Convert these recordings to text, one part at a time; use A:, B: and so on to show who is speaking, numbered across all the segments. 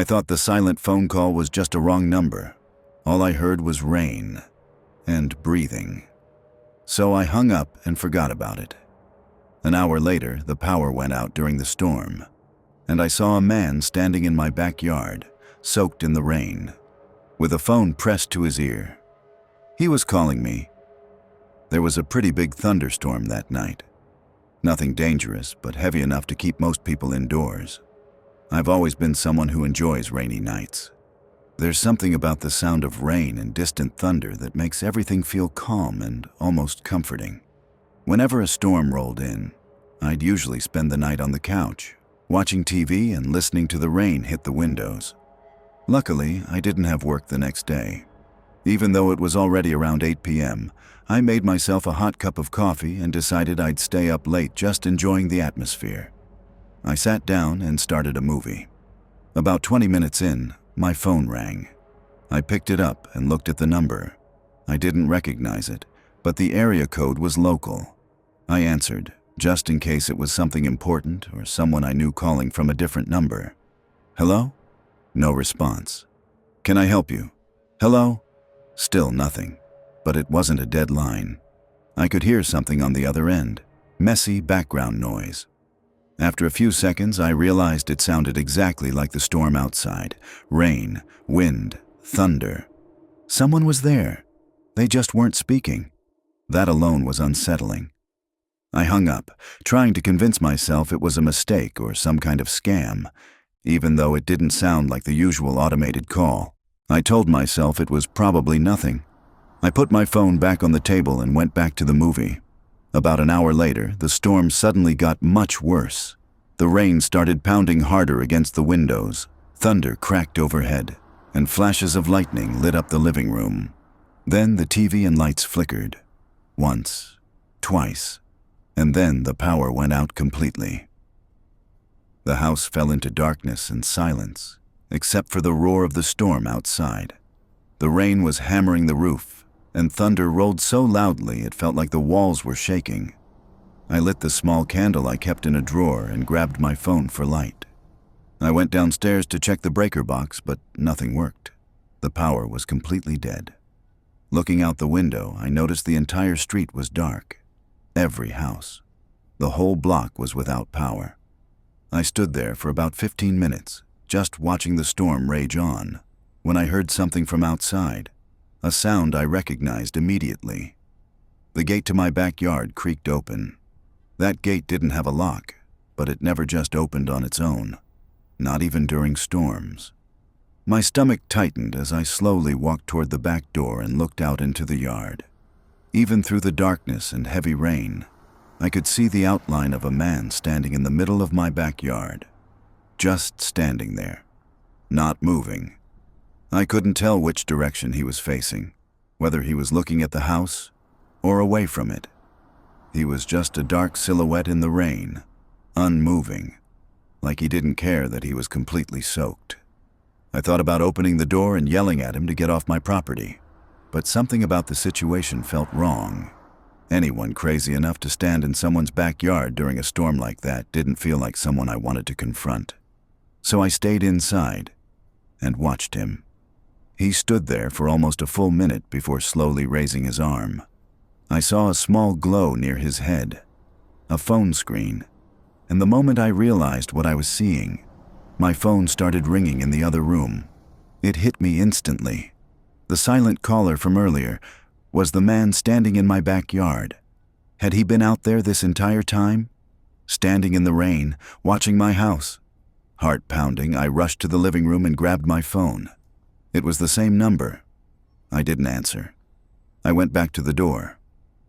A: I thought the silent phone call was just a wrong number. All I heard was rain and breathing. So I hung up and forgot about it. An hour later, the power went out during the storm, and I saw a man standing in my backyard, soaked in the rain, with a phone pressed to his ear. He was calling me. There was a pretty big thunderstorm that night. Nothing dangerous, but heavy enough to keep most people indoors. I've always been someone who enjoys rainy nights. There's something about the sound of rain and distant thunder that makes everything feel calm and almost comforting. Whenever a storm rolled in, I'd usually spend the night on the couch, watching TV and listening to the rain hit the windows. Luckily, I didn't have work the next day. Even though it was already around 8 p.m., I made myself a hot cup of coffee and decided I'd stay up late just enjoying the atmosphere. I sat down and started a movie. About 20 minutes in, my phone rang. I picked it up and looked at the number. I didn't recognize it, but the area code was local. I answered, just in case it was something important or someone I knew calling from a different number. "Hello?" No response. "Can I help you?" "Hello?" Still nothing, but it wasn't a dead line. I could hear something on the other end, messy background noise. After a few seconds, I realized it sounded exactly like the storm outside. Rain, wind, thunder. Someone was there. They just weren't speaking. That alone was unsettling. I hung up, trying to convince myself it was a mistake or some kind of scam, even though it didn't sound like the usual automated call. I told myself it was probably nothing. I put my phone back on the table and went back to the movie. About an hour later, the storm suddenly got much worse. The rain started pounding harder against the windows, thunder cracked overhead, and flashes of lightning lit up the living room. Then the TV and lights flickered. Once, twice, and then the power went out completely. The house fell into darkness and silence, except for the roar of the storm outside. The rain was hammering the roof, and thunder rolled so loudly it felt like the walls were shaking. I lit the small candle I kept in a drawer and grabbed my phone for light. I went downstairs to check the breaker box, but nothing worked. The power was completely dead. Looking out the window, I noticed the entire street was dark. Every house. The whole block was without power. I stood there for about 15 minutes, just watching the storm rage on, when I heard something from outside, a sound I recognized immediately. The gate to my backyard creaked open. That gate didn't have a lock, but it never just opened on its own, not even during storms. My stomach tightened as I slowly walked toward the back door and looked out into the yard. Even through the darkness and heavy rain, I could see the outline of a man standing in the middle of my backyard. Just standing there, not moving. I couldn't tell which direction he was facing, whether he was looking at the house or away from it. He was just a dark silhouette in the rain, unmoving, like he didn't care that he was completely soaked. I thought about opening the door and yelling at him to get off my property, but something about the situation felt wrong. Anyone crazy enough to stand in someone's backyard during a storm like that didn't feel like someone I wanted to confront. So I stayed inside and watched him. He stood there for almost a full minute before slowly raising his arm. I saw a small glow near his head, a phone screen, and the moment I realized what I was seeing, my phone started ringing in the other room. It hit me instantly. The silent caller from earlier was the man standing in my backyard. Had he been out there this entire time? Standing in the rain, watching my house? Heart pounding, I rushed to the living room and grabbed my phone. It was the same number. I didn't answer. I went back to the door.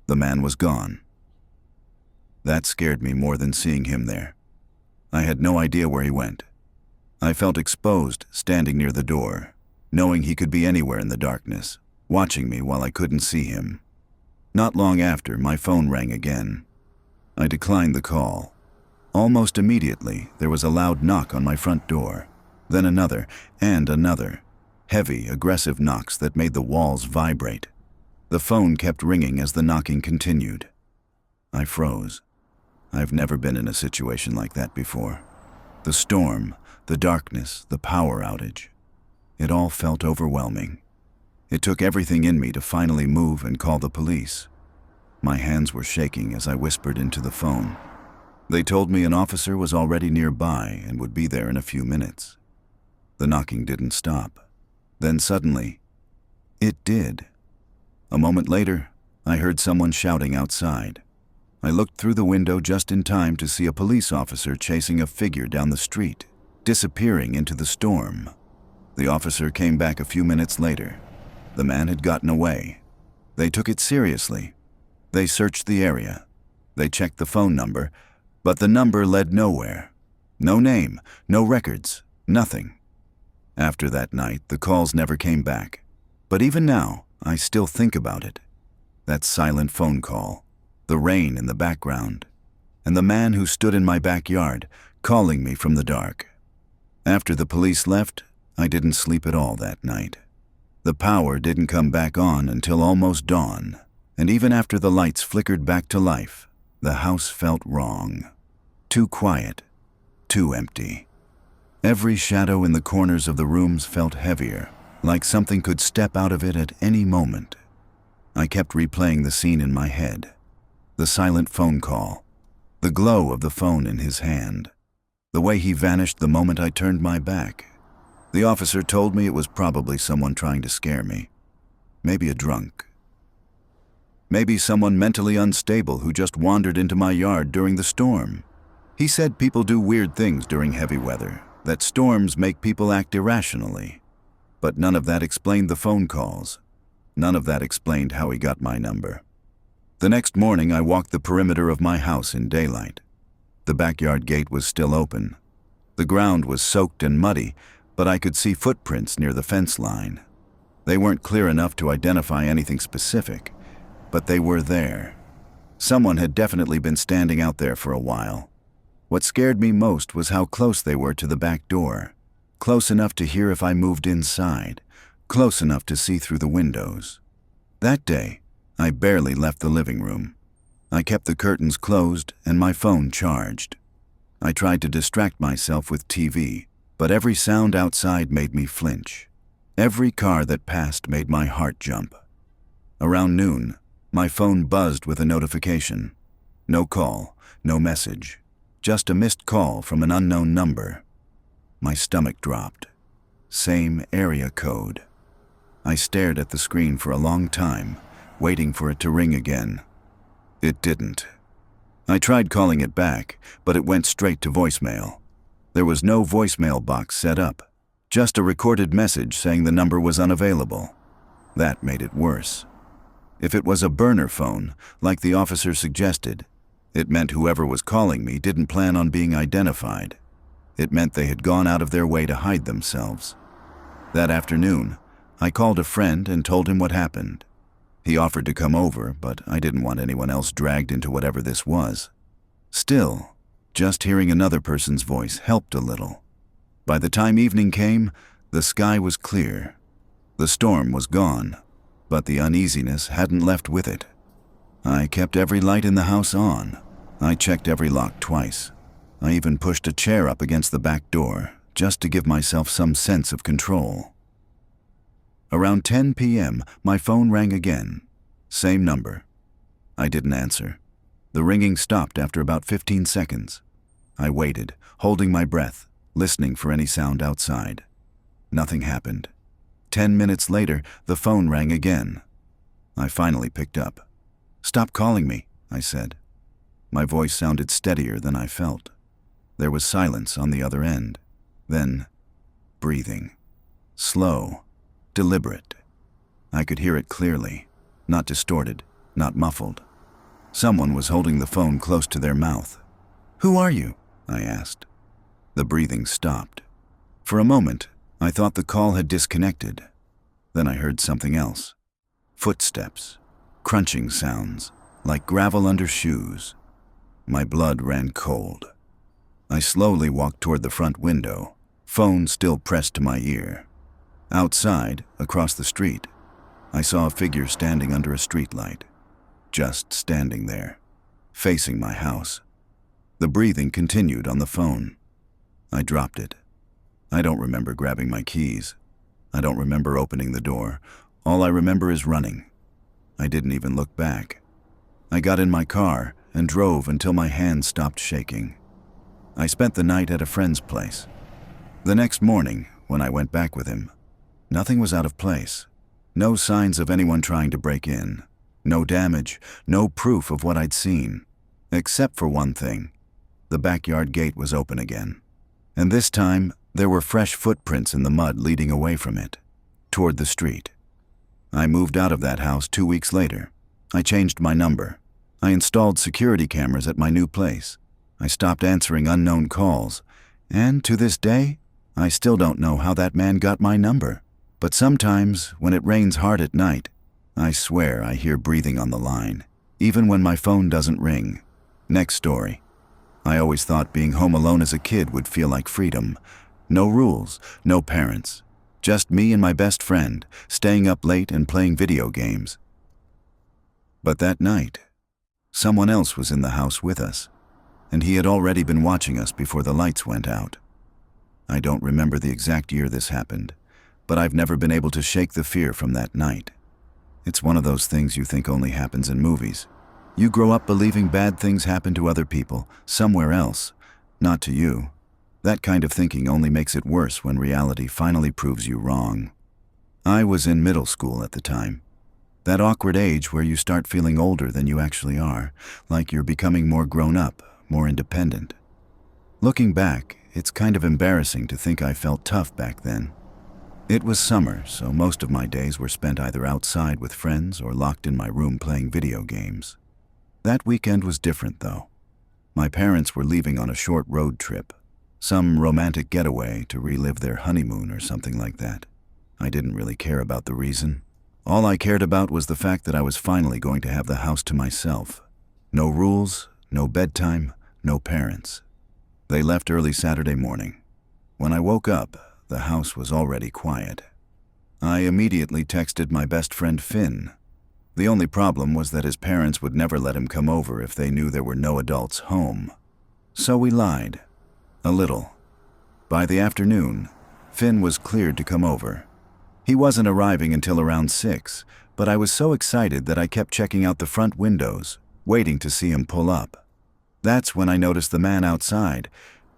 A: The man was gone. That scared me more than seeing him there. I had no idea where he went. I felt exposed standing near the door, knowing he could be anywhere in the darkness, watching me while I couldn't see him. Not long after, my phone rang again. I declined the call. Almost immediately, there was a loud knock on my front door, then another and another, heavy, aggressive knocks that made the walls vibrate. The phone kept ringing as the knocking continued. I froze. I've never been in a situation like that before. The storm, the darkness, the power outage. It all felt overwhelming. It took everything in me to finally move and call the police. My hands were shaking as I whispered into the phone. They told me an officer was already nearby and would be there in a few minutes. The knocking didn't stop. Then suddenly, it did. A moment later, I heard someone shouting outside. I looked through the window just in time to see a police officer chasing a figure down the street, disappearing into the storm. The officer came back a few minutes later. The man had gotten away. They took it seriously. They searched the area. They checked the phone number, but the number led nowhere. No name, no records, nothing. After that night, the calls never came back. But even now, I still think about it. That silent phone call, the rain in the background, and the man who stood in my backyard, calling me from the dark. After the police left, I didn't sleep at all that night. The power didn't come back on until almost dawn, and even after the lights flickered back to life, the house felt wrong. Too quiet, too empty. Every shadow in the corners of the rooms felt heavier, like something could step out of it at any moment. I kept replaying the scene in my head. The silent phone call, the glow of the phone in his hand, the way he vanished the moment I turned my back. The officer told me it was probably someone trying to scare me. Maybe a drunk. Maybe someone mentally unstable who just wandered into my yard during the storm. He said people do weird things during heavy weather, that storms make people act irrationally. But none of that explained the phone calls. None of that explained how he got my number. The next morning, I walked the perimeter of my house in daylight. The backyard gate was still open. The ground was soaked and muddy, but I could see footprints near the fence line. They weren't clear enough to identify anything specific, but they were there. Someone had definitely been standing out there for a while. What scared me most was how close they were to the back door. Close enough to hear if I moved inside, close enough to see through the windows. That day, I barely left the living room. I kept the curtains closed and my phone charged. I tried to distract myself with TV, but every sound outside made me flinch. Every car that passed made my heart jump. Around noon, my phone buzzed with a notification. No call, no message, just a missed call from an unknown number. My stomach dropped. Same area code. I stared at the screen for a long time, waiting for it to ring again. It didn't. I tried calling it back, but it went straight to voicemail. There was no voicemail box set up, just a recorded message saying the number was unavailable. That made it worse. If it was a burner phone, like the officer suggested, it meant whoever was calling me didn't plan on being identified. It meant they had gone out of their way to hide themselves. That afternoon, I called a friend and told him what happened. He offered to come over, but I didn't want anyone else dragged into whatever this was. Still, just hearing another person's voice helped a little. By the time evening came, the sky was clear. The storm was gone, but the uneasiness hadn't left with it. I kept every light in the house on. I checked every lock twice. I even pushed a chair up against the back door, just to give myself some sense of control. Around 10 p.m., my phone rang again. Same number. I didn't answer. The ringing stopped after about 15 seconds. I waited, holding my breath, listening for any sound outside. Nothing happened. 10 minutes later, the phone rang again. I finally picked up. "Stop calling me," I said. My voice sounded steadier than I felt. There was silence on the other end. Then, breathing. Slow, deliberate. I could hear it clearly, not distorted, not muffled. Someone was holding the phone close to their mouth. "Who are you?" I asked. The breathing stopped. For a moment, I thought the call had disconnected. Then I heard something else. Footsteps, crunching sounds, like gravel under shoes. My blood ran cold. I slowly walked toward the front window, phone still pressed to my ear. Outside, across the street, I saw a figure standing under a streetlight. Just standing there, facing my house. The breathing continued on the phone. I dropped it. I don't remember grabbing my keys. I don't remember opening the door. All I remember is running. I didn't even look back. I got in my car and drove until my hands stopped shaking. I spent the night at a friend's place. The next morning, when I went back with him, nothing was out of place. No signs of anyone trying to break in. No damage, no proof of what I'd seen. Except for one thing. The backyard gate was open again. And this time, there were fresh footprints in the mud leading away from it, toward the street. I moved out of that house 2 weeks later. I changed my number. I installed security cameras at my new place. I stopped answering unknown calls. And to this day, I still don't know how that man got my number. But sometimes, when it rains hard at night, I swear I hear breathing on the line, even when my phone doesn't ring. Next story. I always thought being home alone as a kid would feel like freedom. No rules, no parents. Just me and my best friend, staying up late and playing video games. But that night, someone else was in the house with us, and he had already been watching us before the lights went out. I don't remember the exact year this happened, but I've never been able to shake the fear from that night. It's one of those things you think only happens in movies. You grow up believing bad things happen to other people, somewhere else, not to you. That kind of thinking only makes it worse when reality finally proves you wrong. I was in middle school at the time. That awkward age where you start feeling older than you actually are, like you're becoming more grown up, more independent. Looking back, it's kind of embarrassing to think I felt tough back then. It was summer, so most of my days were spent either outside with friends or locked in my room playing video games. That weekend was different, though. My parents were leaving on a short road trip, some romantic getaway to relive their honeymoon or something like that. I didn't really care about the reason. All I cared about was the fact that I was finally going to have the house to myself. No rules, no bedtime, no parents. They left early Saturday morning. When I woke up, the house was already quiet. I immediately texted my best friend Finn. The only problem was that his parents would never let him come over if they knew there were no adults home. So we lied. A little. By the afternoon, Finn was cleared to come over. He wasn't arriving until around 6, but I was so excited that I kept checking out the front windows, waiting to see him pull up. That's when I noticed the man outside.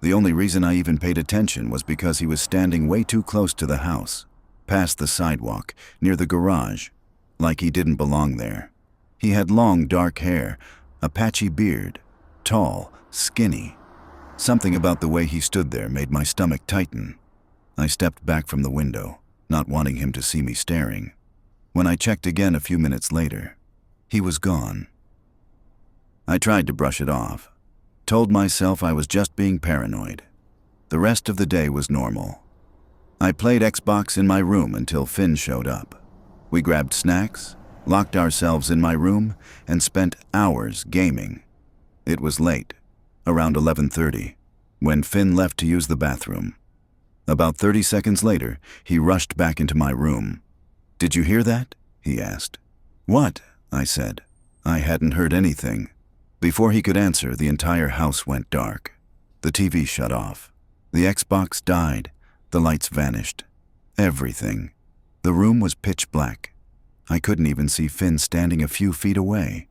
A: The only reason I even paid attention was because he was standing way too close to the house, past the sidewalk, near the garage, like he didn't belong there. He had long, dark hair, a patchy beard, tall, skinny. Something about the way he stood there made my stomach tighten. I stepped back from the window, not wanting him to see me staring. When I checked again a few minutes later, he was gone. I tried to brush it off, told myself I was just being paranoid. The rest of the day was normal. I played Xbox in my room until Finn showed up. We grabbed snacks, locked ourselves in my room, and spent hours gaming. It was late, around 11:30, when Finn left to use the bathroom. About 30 seconds later, he rushed back into my room. "Did you hear that?" he asked. "What?" I said. I hadn't heard anything. Before he could answer, the entire house went dark. The TV shut off. The Xbox died. The lights vanished. Everything. The room was pitch black. I couldn't even see Finn standing a few feet away.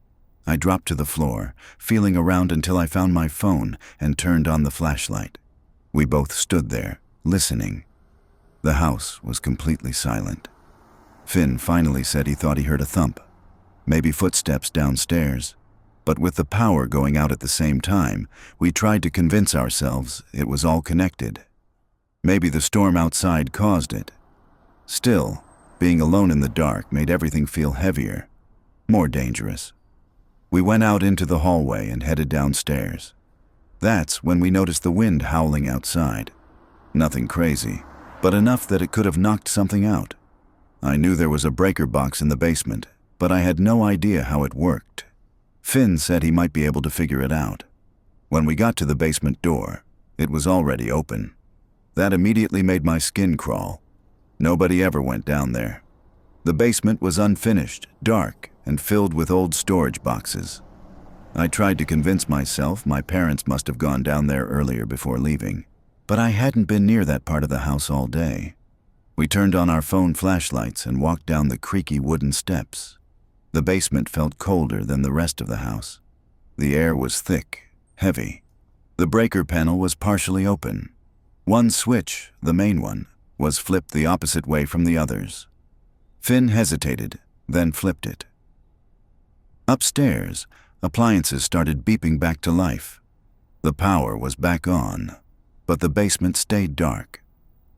A: I dropped to the floor, feeling around until I found my phone and turned on the flashlight. We both stood there, listening. The house was completely silent. Finn finally said he thought he heard a thump, maybe footsteps downstairs. But with the power going out at the same time, we tried to convince ourselves it was all connected. Maybe the storm outside caused it. Still, being alone in the dark made everything feel heavier, more dangerous. We went out into the hallway and headed downstairs. That's when we noticed the wind howling outside. Nothing crazy, but enough that it could have knocked something out. I knew there was a breaker box in the basement, but I had no idea how it worked. Finn said he might be able to figure it out. When we got to the basement door, it was already open. That immediately made my skin crawl. Nobody ever went down there. The basement was unfinished, dark, and filled with old storage boxes. I tried to convince myself my parents must have gone down there earlier before leaving. but I hadn't been near that part of the house all day. We turned on our phone flashlights and walked down the creaky wooden steps. The basement felt colder than the rest of the house. The air was thick, heavy. The breaker panel was partially open. One switch, the main one, was flipped the opposite way from the others. Finn hesitated, then flipped it. Upstairs, appliances started beeping back to life. The power was back on, but the basement stayed dark.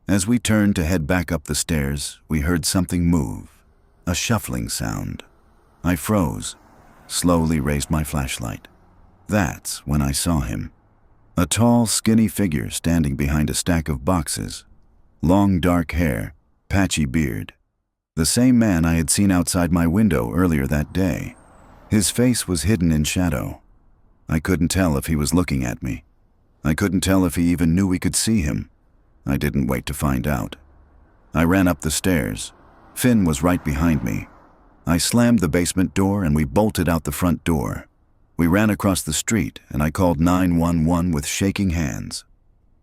A: As we turned to head back up the stairs, we heard something move, a shuffling sound. I froze, slowly raised my flashlight. That's when I saw him. A tall, skinny figure standing behind a stack of boxes. Long dark hair, patchy beard. The same man I had seen outside my window earlier that day. His face was hidden in shadow. I couldn't tell if he was looking at me. I couldn't tell if he even knew we could see him. I didn't wait to find out. I ran up the stairs. Finn was right behind me. I slammed the basement door and we bolted out the front door. We ran across the street and I called 911 with shaking hands.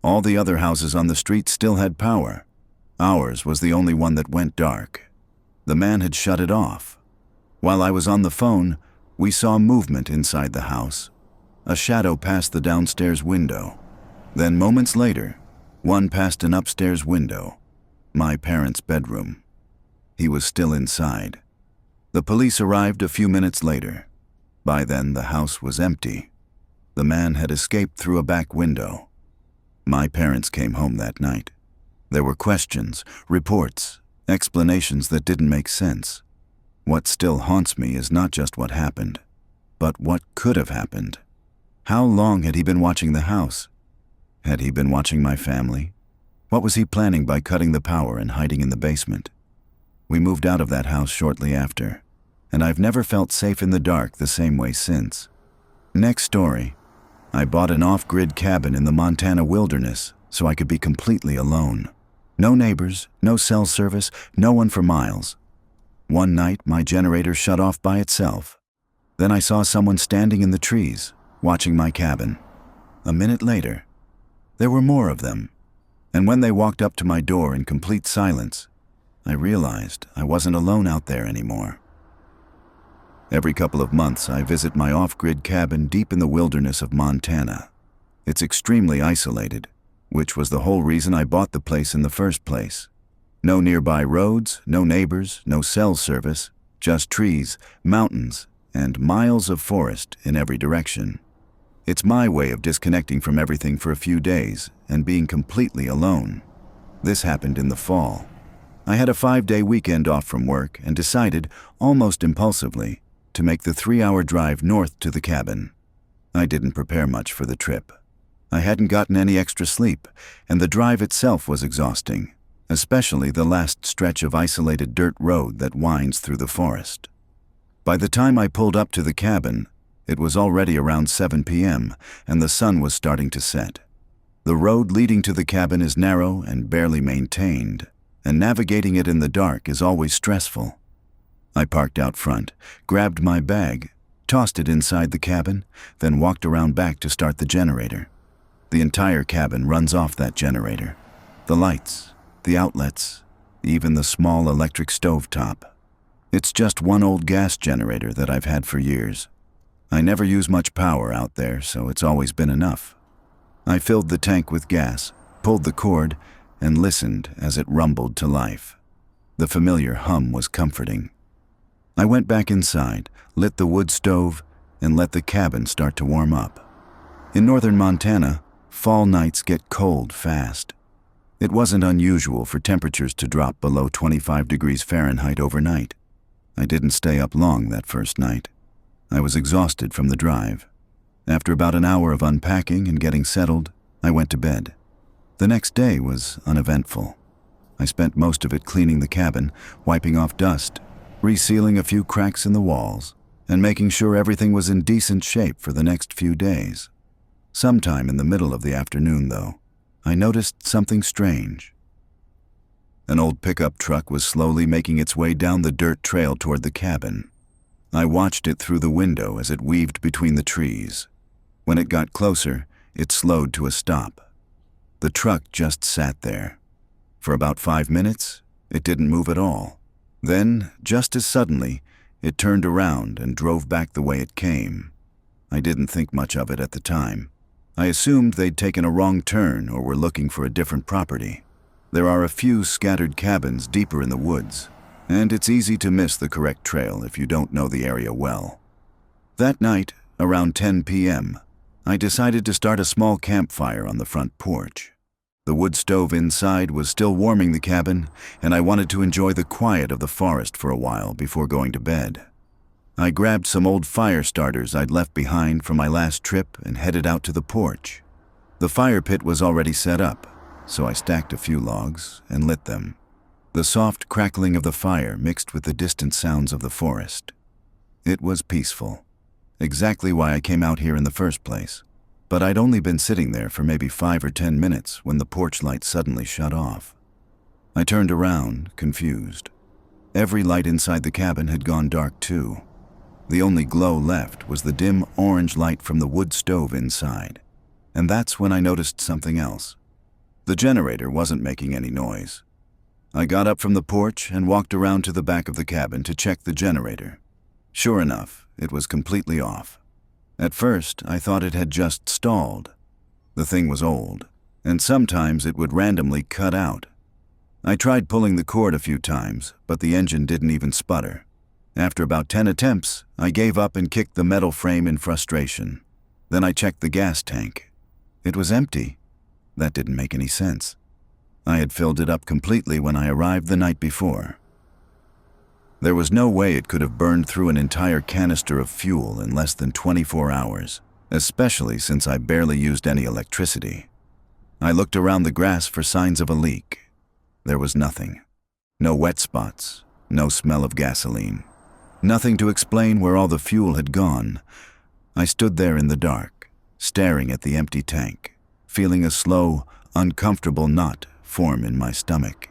A: All the other houses on the street still had power. Ours was the only one that went dark. The man had shut it off. While I was on the phone, we saw movement inside the house. A shadow passed the downstairs window. Then moments later, one passed an upstairs window, my parents' bedroom. He was still inside. The police arrived a few minutes later. By then, the house was empty. The man had escaped through a back window. My parents came home that night. There were questions, reports, explanations that didn't make sense. What still haunts me is not just what happened, but what could have happened. How long had he been watching the house? Had he been watching my family? What was he planning by cutting the power and hiding in the basement? We moved out of that house shortly after, and I've never felt safe in the dark the same way since. Next story. I bought an off-grid cabin in the Montana wilderness so I could be completely alone. No neighbors, no cell service, no one for miles. One night, my generator shut off by itself. Then I saw someone standing in the trees, watching my cabin. A minute later, there were more of them. And when they walked up to my door in complete silence, I realized I wasn't alone out there anymore. Every couple of months, I visit my off-grid cabin deep in the wilderness of Montana. It's extremely isolated, which was the whole reason I bought the place in the first place. No nearby roads, no neighbors, no cell service, just trees, mountains, and miles of forest in every direction. It's my way of disconnecting from everything for a few days and being completely alone. This happened in the fall. I had a 5-day weekend off from work and decided, almost impulsively, to make the 3-hour drive north to the cabin. I didn't prepare much for the trip. I hadn't gotten any extra sleep, and the drive itself was exhausting, especially the last stretch of isolated dirt road that winds through the forest. By the time I pulled up to the cabin, it was already around 7 p.m., and the sun was starting to set. The road leading to the cabin is narrow and barely maintained, and navigating it in the dark is always stressful. I parked out front, grabbed my bag, tossed it inside the cabin, then walked around back to start the generator. The entire cabin runs off that generator. The lights, the outlets, even the small electric stovetop. It's just one old gas generator that I've had for years. I never use much power out there, so it's always been enough. I filled the tank with gas, pulled the cord, and listened as it rumbled to life. The familiar hum was comforting. I went back inside, lit the wood stove, and let the cabin start to warm up. In northern Montana, fall nights get cold fast. It wasn't unusual for temperatures to drop below 25 degrees Fahrenheit overnight. I didn't stay up long that first night. I was exhausted from the drive. After about an hour of unpacking and getting settled, I went to bed. The next day was uneventful. I spent most of it cleaning the cabin, wiping off dust, resealing a few cracks in the walls, and making sure everything was in decent shape for the next few days. Sometime in the middle of the afternoon, though, I noticed something strange. An old pickup truck was slowly making its way down the dirt trail toward the cabin. I watched it through the window as it weaved between the trees. When it got closer, it slowed to a stop. The truck just sat there. For about 5 minutes, it didn't move at all. Then, just as suddenly, it turned around and drove back the way it came. I didn't think much of it at the time. I assumed they'd taken a wrong turn or were looking for a different property. There are a few scattered cabins deeper in the woods, and it's easy to miss the correct trail if you don't know the area well. That night, around 10 p.m., I decided to start a small campfire on the front porch. The wood stove inside was still warming the cabin, and I wanted to enjoy the quiet of the forest for a while before going to bed. I grabbed some old fire starters I'd left behind from my last trip and headed out to the porch. The fire pit was already set up, so I stacked a few logs and lit them. The soft crackling of the fire mixed with the distant sounds of the forest. It was peaceful. Exactly why I came out here in the first place. But I'd only been sitting there for maybe 5 or 10 minutes when the porch light suddenly shut off. I turned around, confused. Every light inside the cabin had gone dark too. The only glow left was the dim orange light from the wood stove inside. And that's when I noticed something else. The generator wasn't making any noise. I got up from the porch and walked around to the back of the cabin to check the generator. Sure enough, it was completely off. At first, I thought it had just stalled. The thing was old, and sometimes it would randomly cut out. I tried pulling the cord a few times, but the engine didn't even sputter. After about 10 attempts, I gave up and kicked the metal frame in frustration. Then I checked the gas tank. It was empty. That didn't make any sense. I had filled it up completely when I arrived the night before. There was no way it could have burned through an entire canister of fuel in less than 24 hours, especially since I barely used any electricity. I looked around the grass for signs of a leak. There was nothing. No wet spots, no smell of gasoline. Nothing to explain where all the fuel had gone. I stood there in the dark, staring at the empty tank, feeling a slow, uncomfortable knot form in my stomach.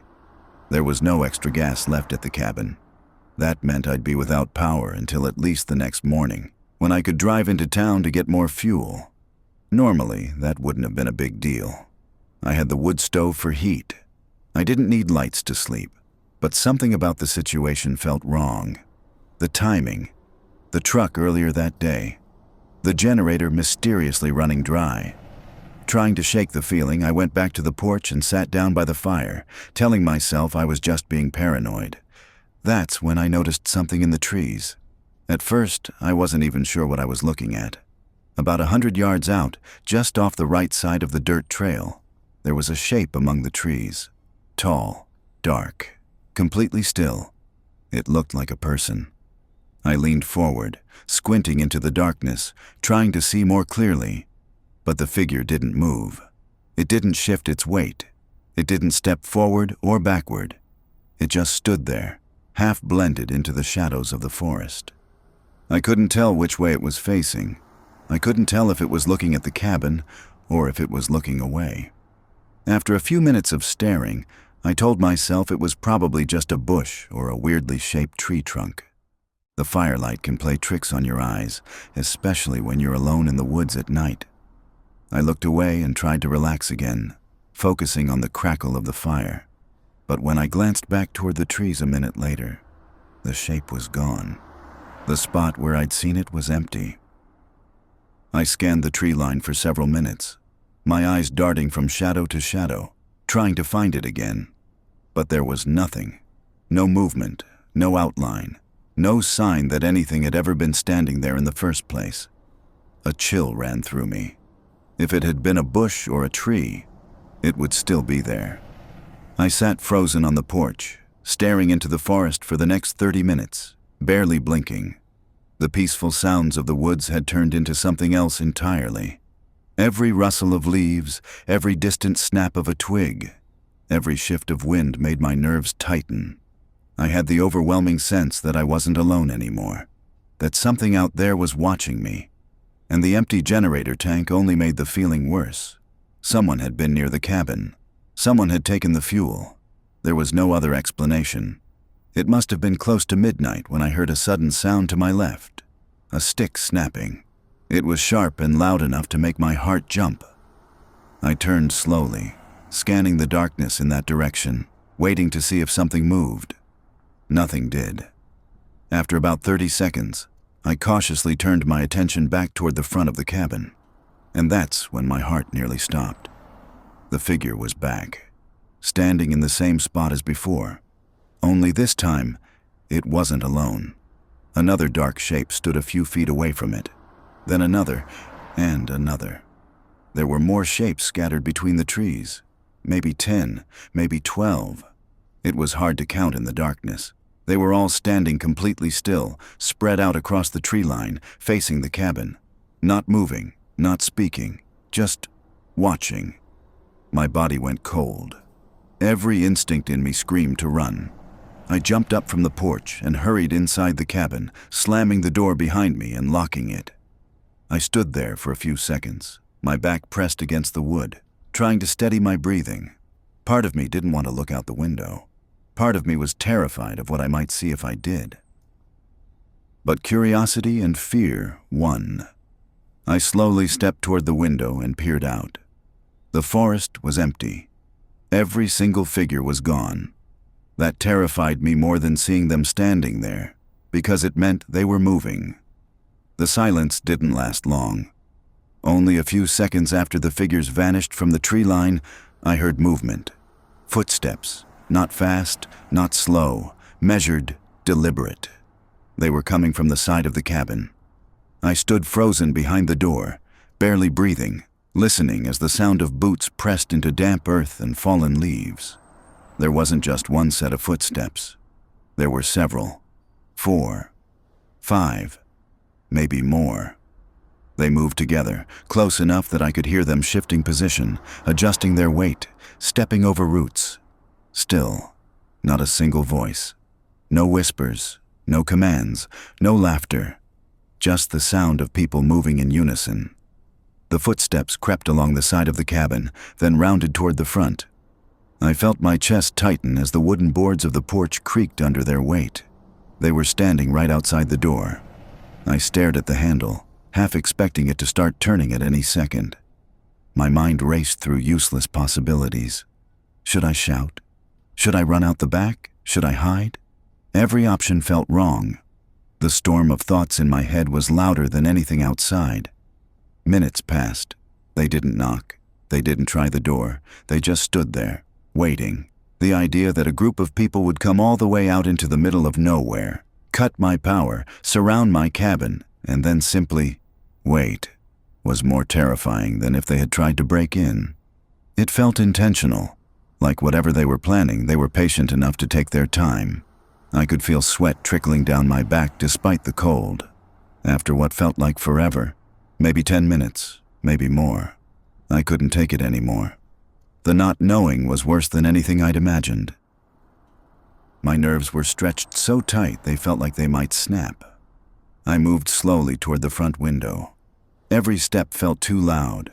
A: There was no extra gas left at the cabin. That meant I'd be without power until at least the next morning, when I could drive into town to get more fuel. Normally, that wouldn't have been a big deal. I had the wood stove for heat. I didn't need lights to sleep, but something about the situation felt wrong. The timing, the truck earlier that day, the generator mysteriously running dry. Trying to shake the feeling, I went back to the porch and sat down by the fire, telling myself I was just being paranoid. That's when I noticed something in the trees. At first, I wasn't even sure what I was looking at. About 100 yards out, just off the right side of the dirt trail, there was a shape among the trees. Tall, dark, completely still. It looked like a person. I leaned forward, squinting into the darkness, trying to see more clearly. But the figure didn't move. It didn't shift its weight. It didn't step forward or backward. It just stood there, half blended into the shadows of the forest. I couldn't tell which way it was facing. I couldn't tell if it was looking at the cabin or if it was looking away. After a few minutes of staring, I told myself it was probably just a bush or a weirdly shaped tree trunk. The firelight can play tricks on your eyes, especially when you're alone in the woods at night. I looked away and tried to relax again, focusing on the crackle of the fire. But when I glanced back toward the trees a minute later, the shape was gone. The spot where I'd seen it was empty. I scanned the tree line for several minutes, my eyes darting from shadow to shadow, trying to find it again. But there was nothing. No movement, no outline, no sign that anything had ever been standing there in the first place. A chill ran through me. If it had been a bush or a tree, it would still be there. I sat frozen on the porch, staring into the forest for the next 30 minutes, barely blinking. The peaceful sounds of the woods had turned into something else entirely. Every rustle of leaves, every distant snap of a twig, every shift of wind made my nerves tighten. I had the overwhelming sense that I wasn't alone anymore, that something out there was watching me. And the empty generator tank only made the feeling worse. Someone had been near the cabin. Someone had taken the fuel. There was no other explanation. It must have been close to midnight when I heard a sudden sound to my left, a stick snapping. It was sharp and loud enough to make my heart jump. I turned slowly, scanning the darkness in that direction, waiting to see if something moved. Nothing did. After about 30 seconds, I cautiously turned my attention back toward the front of the cabin. And that's when my heart nearly stopped. The figure was back, standing in the same spot as before. Only this time, it wasn't alone. Another dark shape stood a few feet away from it, then another, and another. There were more shapes scattered between the trees, maybe 10, maybe 12. It was hard to count in the darkness. They were all standing completely still, spread out across the tree line, facing the cabin. Not moving, not speaking, just watching. My body went cold. Every instinct in me screamed to run. I jumped up from the porch and hurried inside the cabin, slamming the door behind me and locking it. I stood there for a few seconds, my back pressed against the wood, trying to steady my breathing. Part of me didn't want to look out the window. Part of me was terrified of what I might see if I did. But curiosity and fear won. I slowly stepped toward the window and peered out. The forest was empty. Every single figure was gone. That terrified me more than seeing them standing there, because it meant they were moving. The silence didn't last long. Only a few seconds after the figures vanished from the tree line, I heard movement. Footsteps. Not fast, not slow, measured, deliberate. They were coming from the side of the cabin. I stood frozen behind the door, barely breathing, listening as the sound of boots pressed into damp earth and fallen leaves. There wasn't just one set of footsteps. There were several. 4, 5, maybe more. They moved together, close enough that I could hear them shifting position, adjusting their weight, stepping over roots. Still, not a single voice. No whispers, no commands, no laughter. Just the sound of people moving in unison. The footsteps crept along the side of the cabin, then rounded toward the front. I felt my chest tighten as the wooden boards of the porch creaked under their weight. They were standing right outside the door. I stared at the handle, half expecting it to start turning at any second. My mind raced through useless possibilities. Should I shout? Should I run out the back? Should I hide? Every option felt wrong. The storm of thoughts in my head was louder than anything outside. Minutes passed. They didn't knock. They didn't try the door. They just stood there, waiting. The idea that a group of people would come all the way out into the middle of nowhere, cut my power, surround my cabin, and then simply wait, was more terrifying than if they had tried to break in. It felt intentional. Like whatever they were planning, they were patient enough to take their time. I could feel sweat trickling down my back despite the cold. After what felt like forever, maybe 10 minutes, maybe more, I couldn't take it anymore. The not knowing was worse than anything I'd imagined. My nerves were stretched so tight they felt like they might snap. I moved slowly toward the front window. Every step felt too loud.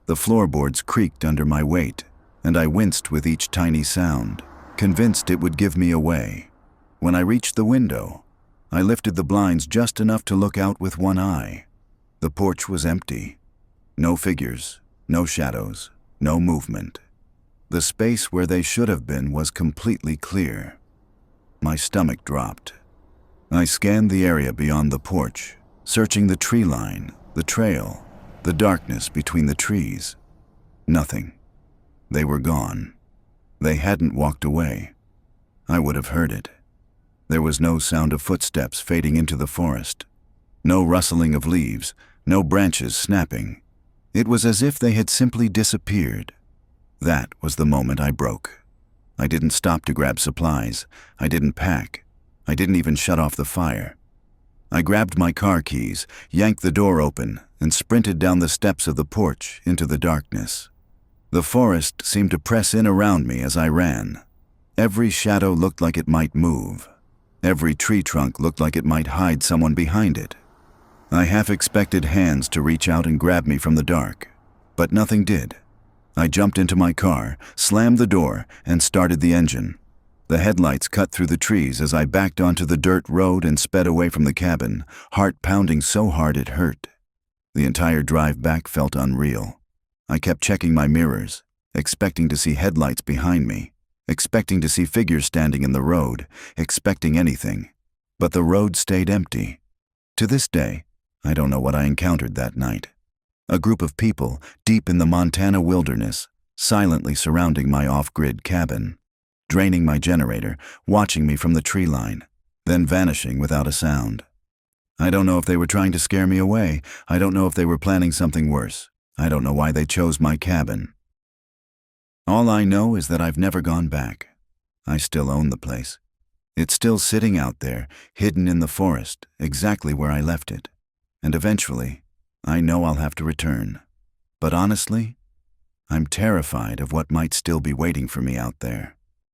A: The floorboards creaked under my weight, and I winced with each tiny sound, convinced it would give me away. When I reached the window, I lifted the blinds just enough to look out with one eye. The porch was empty. No figures, no shadows, no movement. The space where they should have been was completely clear. My stomach dropped. I scanned the area beyond the porch, searching the tree line, the trail, the darkness between the trees. Nothing. They were gone. They hadn't walked away. I would have heard it. There was no sound of footsteps fading into the forest. No rustling of leaves, no branches snapping. It was as if they had simply disappeared. That was the moment I broke. I didn't stop to grab supplies. I didn't pack. I didn't even shut off the fire. I grabbed my car keys, yanked the door open, and sprinted down the steps of the porch into the darkness. The forest seemed to press in around me as I ran. Every shadow looked like it might move. Every tree trunk looked like it might hide someone behind it. I half expected hands to reach out and grab me from the dark, but nothing did. I jumped into my car, slammed the door, and started the engine. The headlights cut through the trees as I backed onto the dirt road and sped away from the cabin, heart pounding so hard it hurt. The entire drive back felt unreal. I kept checking my mirrors. expecting to see headlights behind me, expecting to see figures standing in the road, expecting anything. But the road stayed empty. To this day, I don't know what I encountered that night. A group of people, deep in the Montana wilderness, silently surrounding my off-grid cabin, draining my generator, watching me from the tree line, then vanishing without a sound. I don't know if they were trying to scare me away. I don't know if they were planning something worse. I don't know why they chose my cabin. All I know is that I've never gone back. I still own the place. It's still sitting out there, hidden in the forest, exactly where I left it. And eventually, I know I'll have to return. But honestly, I'm terrified of what might still be waiting for me out there.